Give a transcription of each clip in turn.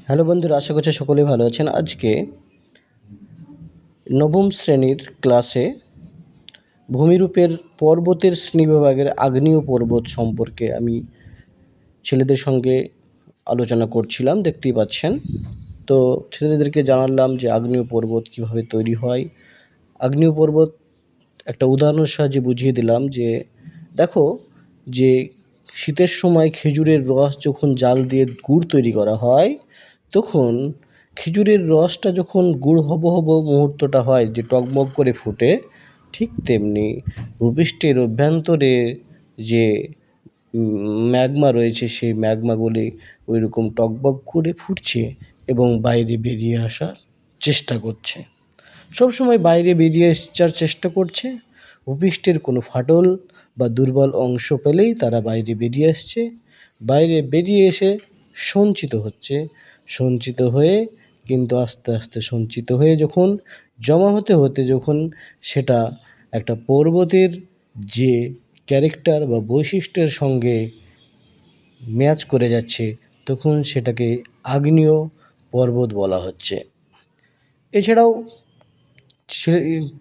Hello বন্ধুরা, আশা করছি সকলেই ভালো আছেন। আজকে নবম শ্রেণীর ক্লাসে ভূমিরূপের পর্বতের শ্রেণীবিভাগের আগ্নেয় পর্বত সম্পর্কে আমি ছেলেদের সঙ্গে আলোচনা করছিলাম, দেখতেই পাচ্ছেন। তো ছেলেদেরকে জানালাম যে আগ্নেয় পর্বত কীভাবে তৈরি হয়। আগ্নেয় পর্বত একটা উদাহরণের সাহায্যে বুঝিয়ে দিলাম যে দেখো, যে শীতের সময় খেজুরের রস যখন জাল দিয়ে গুড় তৈরি করা হয়, তখন খেজুরের রসটা যখন গুড় হব হব মুহূর্তটা হয়, যে টগবগ করে ফুটে, ঠিক তেমনি ভূপৃষ্ঠের অভ্যন্তরে যে ম্যাগমা রয়েছে, সেই ম্যাগমাগুলি ওই রকম টগবগ করে ফুটছে এবং বাইরে বেরিয়ে আসার চেষ্টা করছে। সবসময় বাইরে বেরিয়ে আসার চেষ্টা করছে। ভূপৃষ্ঠের কোনো ফাটল বা দুর্বল অংশ পেলেই তারা বাইরে বেরিয়ে আসছে। বাইরে বেরিয়ে এসে সঞ্চিত হচ্ছে। সঞ্চিত হয়ে কিন্তু আস্তে আস্তে সঞ্চিত হয়ে যখন জমা হতে হতে যখন সেটা একটা পর্বতের যে ক্যারেক্টার বা বৈশিষ্ট্যের সঙ্গে ম্যাচ করে যাচ্ছে, তখন সেটাকে আগ্নেয় পর্বত বলা হচ্ছে। এছাড়াও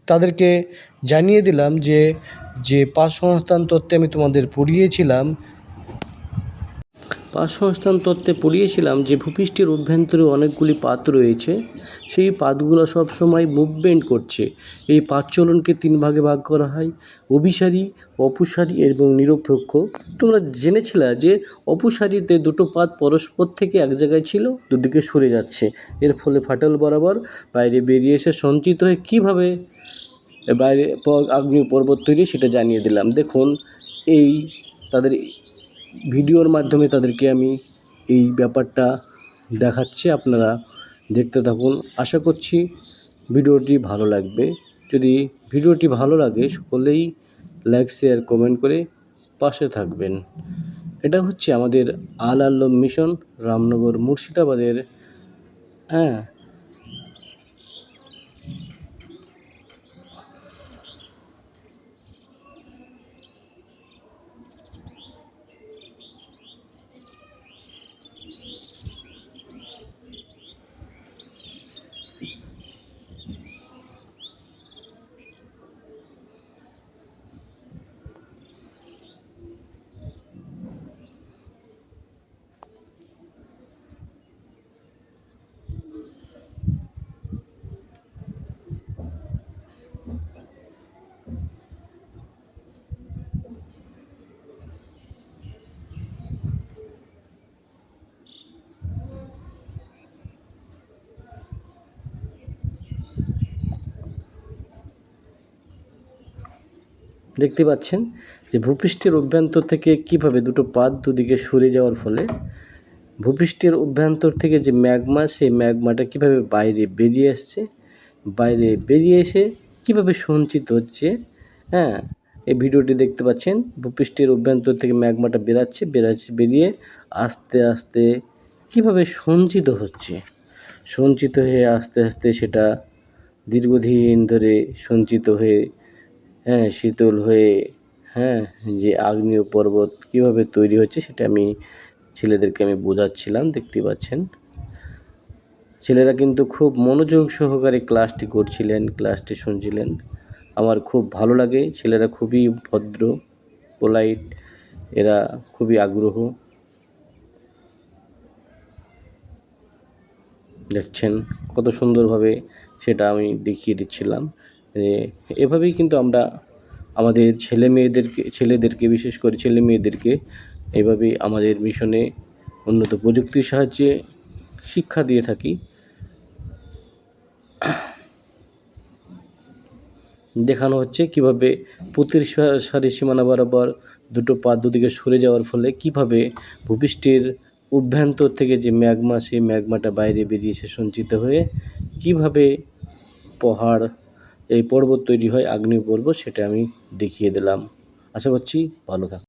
তাদেরকে জানিয়ে দিলাম যে পাঁচ সংস্থান তত্ত্বে আমি তোমাদের পড়িয়েছিলাম, যে ভূপৃষ্ঠের অভ্যন্তরে অনেকগুলি পাত রয়েছে। সেই পাতগুলো সবসময় মুভমেন্ট করছে। এই পাত চলনকে তিন ভাগে ভাগ করা হয়: অভিসারী, অপসারী এবং নিরপেক্ষ। তোমরা জেনেছিলে যে অপসারীতে দুটো পাত পরস্পর থেকে এক জায়গায় ছিল, দুদিকে সরে যাচ্ছে। এর ফলে ফাটল বরাবর বাইরে বেরিয়ে এসে সঞ্চিত হয়ে কীভাবে বাইরে আগ্নেয় পর্বত তৈরি, সেটা জানিয়ে দিলাম। দেখুন, এই তাদের ভিডিওর মাধ্যমে তাদেরকে আমি এই ব্যাপারটা দেখাচ্ছি। আপনারা দেখতে থাকুন। আশা করছি ভিডিওটি ভালো লাগবে। যদি ভিডিওটি ভালো লাগে, সকলেই লাইক, শেয়ার, কমেন্ট করে পাশে থাকবেন। এটা হচ্ছে আমাদের আল আল্লম মিশন, রামনগর, মুর্শিদাবাদের। দেখতে পাচ্ছেন যে ভূপৃষ্ঠের অভ্যন্তর থেকে কিভাবে দুটো পাত দুদিকে সরে যাওয়ার ফলে ভূপৃষ্ঠের অভ্যন্তর থেকে যে ম্যাগমা, সেই ম্যাগমাটা কিভাবে বাইরে বেরিয়ে আসছে, বাইরে বেরিয়ে এসে কিভাবে সঞ্চিত হচ্ছে। এই ভিডিওটি দেখতে পাচ্ছেন। ভূপৃষ্ঠের অভ্যন্তর থেকে ম্যাগমাটা বেরিয়ে আস্তে আস্তে কিভাবে সঞ্চিত হচ্ছে। সঞ্চিত হয়ে আস্তে আস্তে সেটা দীর্ঘদিন ধরে সঞ্চিত হয়ে শীতল হয়ে যে আগ্নেয় পর্বত কীভাবে তৈরি হচ্ছে, সেটা আমি ছেলেদেরকে বোঝাচ্ছিলাম। দেখতে পাচ্ছেন, ছেলেরা কিন্তু খুব মনোযোগ সহকারে ক্লাসটি করছিলেন, ক্লাসটি শুনছিলেন। আমার খুব ভালো লাগে। ছেলেরা খুবই ভদ্র, পোলাইট, এরা খুবই আগ্রহ। দেখছেন কত সুন্দরভাবে সেটা আমি দেখিয়ে দিচ্ছিলাম। এভাবেই কিন্তু আমরা আমাদের ছেলেদেরকে বিশেষ করে ছেলে মেয়েদেরকে এভাবেই আমাদের মিশনে উন্নত প্রযুক্তির সাহায্যে শিক্ষা দিয়ে থাকি। দেখানো হচ্ছে কিভাবে প্রতিসারী সীমানা বরাবর দুটো পাত দুদিকে সরে যাওয়ার ফলে কিভাবে ভূপৃষ্ঠের অভ্যন্তর থেকে যে ম্যাগমা, সেই ম্যাগমাটা বাইরে বেরিয়ে এসে সঞ্চিত হয়ে কিভাবে এই পর্বত তৈরি হয়, আগ্নেয় পর্বত, সেটা আমি দেখিয়ে দিলাম। আশা করছি ভালো থাকুন।